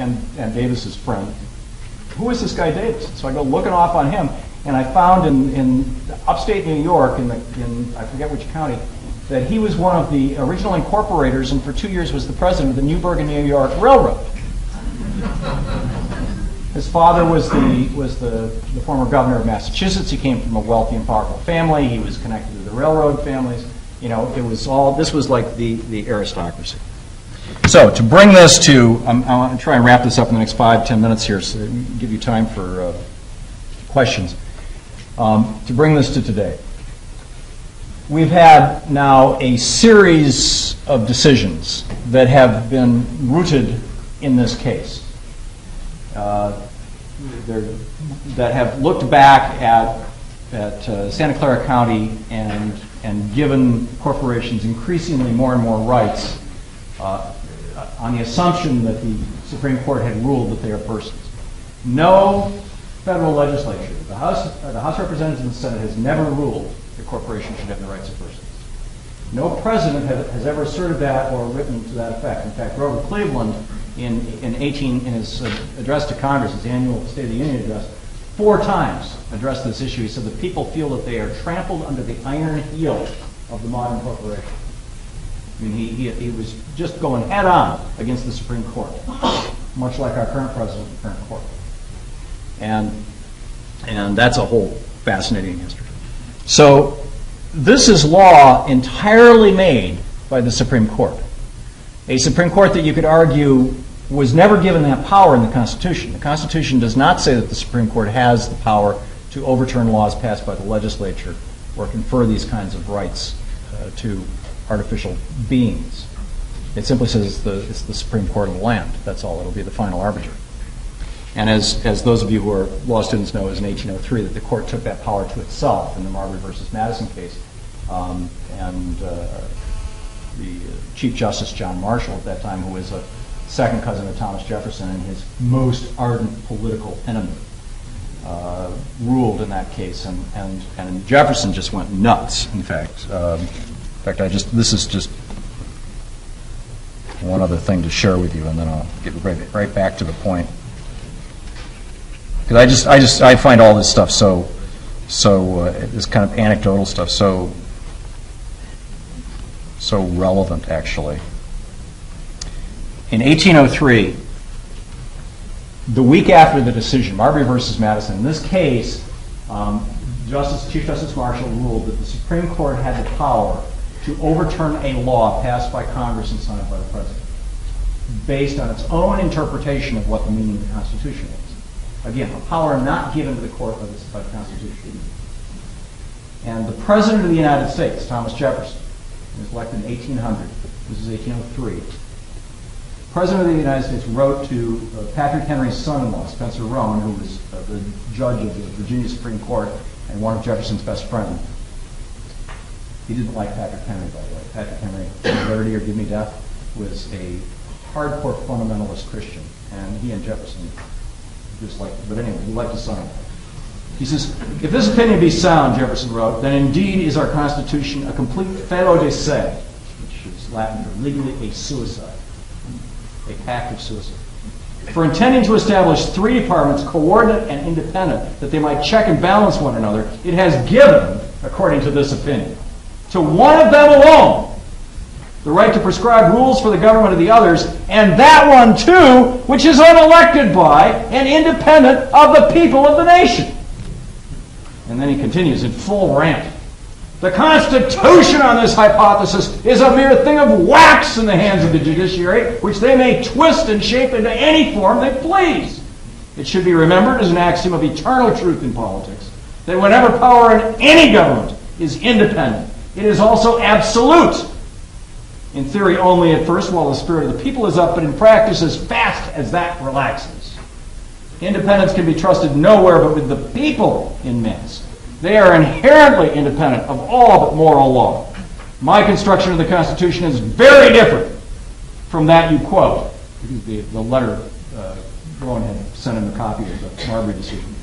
and Davis's friend, who is this guy Davis? So I go looking off on him, and I found in upstate New York, in I forget which county, that he was one of the original incorporators, and for 2 years was the president of the Newburgh and New York Railroad. His father was the former governor of Massachusetts. He came from a wealthy and powerful family. He was connected to the railroad families. You know, it was all, this was like the aristocracy. So to bring this to, I'm going to try and wrap this up in the next 5-10 minutes here, so give you time for questions. To bring this to today, we've had now a series of decisions that have been rooted in this case. That have looked back at Santa Clara County and given corporations increasingly more and more rights on the assumption that the Supreme Court had ruled that they are persons. No federal legislature, the House of Representatives and the Senate, has never ruled that corporations should have the rights of persons. No president has ever asserted that or written to that effect. In fact, Grover Cleveland, in his address to Congress, his annual State of the Union address, 4 times addressed this issue. He said the people feel that they are trampled under the iron heel of the modern corporation. I mean, he was just going head on against the Supreme Court, much like our current president of the current court. And that's a whole fascinating history. So this is law entirely made by the Supreme Court. A Supreme Court that you could argue was never given that power in the Constitution. The Constitution does not say that the Supreme Court has the power to overturn laws passed by the legislature or confer these kinds of rights to artificial beings. It simply says it's the Supreme Court of the land. That's all. It'll be the final arbiter. And as those of you who are law students know, it was in 1803 that the court took that power to itself in the Marbury versus Madison case. The Chief Justice John Marshall at that time, who was a second cousin of Thomas Jefferson and his most ardent political enemy, ruled in that case, and Jefferson just went nuts. In fact, this is just one other thing to share with you, and then I'll get right back to the point. Because I find all this stuff so this kind of anecdotal stuff so relevant, actually. In 1803, the week after the decision, Marbury versus Madison, in this case, Chief Justice Marshall ruled that the Supreme Court had the power to overturn a law passed by Congress and signed by the President, based on its own interpretation of what the meaning of the Constitution is. Again, a power not given to the court by the Constitution. And the President of the United States, Thomas Jefferson, was elected in 1800. This is 1803. The President of the United States wrote to Patrick Henry's son-in-law, Spencer Roane, who was the judge of the Virginia Supreme Court and one of Jefferson's best friends. He didn't like Patrick Henry, by the way. Patrick Henry, Liberty or Give Me Death, was a hardcore fundamentalist Christian, and he and Jefferson disliked him. But anyway, he liked his son-in-law. He says, if this opinion be sound, Jefferson wrote, then indeed is our Constitution a complete felo de se, which is Latin for legally a suicide, a pact of suicide. For intending to establish 3 departments, coordinate and independent, that they might check and balance one another, it has given, according to this opinion, to one of them alone the right to prescribe rules for the government of the others, and that one too, which is unelected by and independent of the people of the nation. And then he continues in full rant. The Constitution on this hypothesis is a mere thing of wax in the hands of the judiciary, which they may twist and shape into any form they please. It should be remembered as an axiom of eternal truth in politics that whenever power in any government is independent, it is also absolute. In theory only at first, while the spirit of the people is up, but in practice as fast as that relaxes. Independence can be trusted nowhere but with the people in mass. They are inherently independent of all but moral law. My construction of the Constitution is very different from that you quote. The letter Rowan had sent him a copy of the Marbury decision.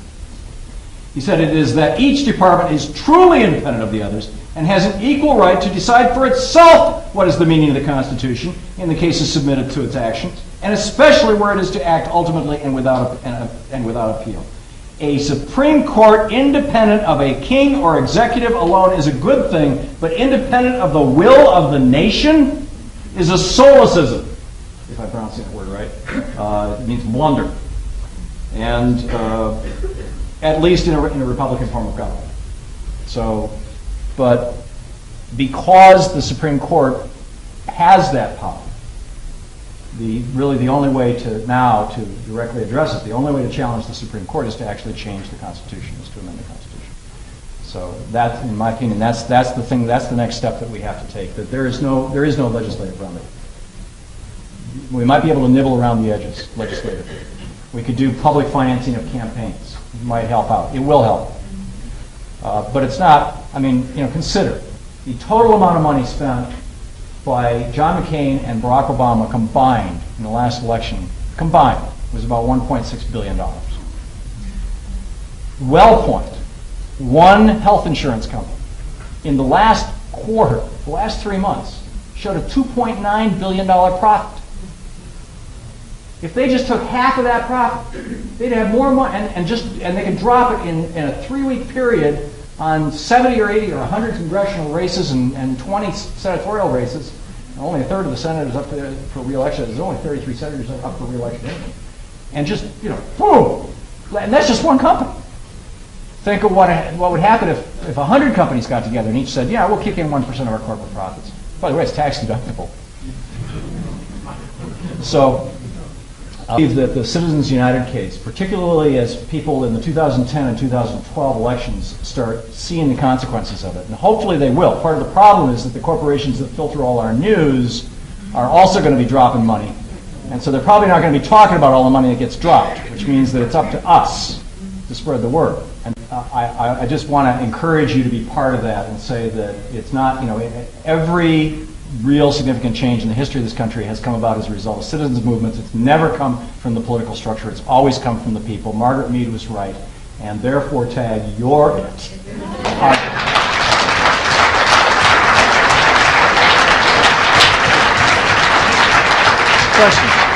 He said it is that each department is truly independent of the others and has an equal right to decide for itself what is the meaning of the Constitution in the cases submitted to its actions, and especially where it is to act ultimately and without appeal. A Supreme Court independent of a king or executive alone is a good thing, but independent of the will of the nation is a solecism, if I'm pronouncing that word right. It means blunder. And at least in a Republican form of government. So, but because the Supreme Court has that power, really the only way to directly address it, the only way to challenge the Supreme Court is to actually change the Constitution, is to amend the Constitution. So that, in my opinion, that's the thing. That's the next step that we have to take. That there is no legislative remedy. We might be able to nibble around the edges legislatively. We could do public financing of campaigns. It might help out. It will help. But it's not. I mean, consider the total amount of money spent by John McCain and Barack Obama combined in the last election, was about $1.6 billion. WellPoint, one health insurance company, in the last quarter, the last 3 months, showed a $2.9 billion profit. If they just took half of that profit, they'd have more money, and they could drop it in a 3-week period on 70 or 80 or 100 congressional races and 20 senatorial races. And only a third of the senators up for re-election. There's only 33 senators up for re-election anyway. And just, boom! And that's just one company. Think of what would happen if 100 companies got together and each said, yeah, we'll kick in 1% of our corporate profits. By the way, it's tax deductible. So, I believe that the Citizens United case, particularly as people in the 2010 and 2012 elections start seeing the consequences of it, and hopefully they will. Part of the problem is that the corporations that filter all our news are also going to be dropping money. And so they're probably not going to be talking about all the money that gets dropped, which means that it's up to us to spread the word. And I just want to encourage you to be part of that and say that it's not, every real significant change in the history of this country has come about as a result of citizens' movements. It's never come from the political structure. It's always come from the people. Margaret Mead was right. And therefore, tag, you're it. Questions?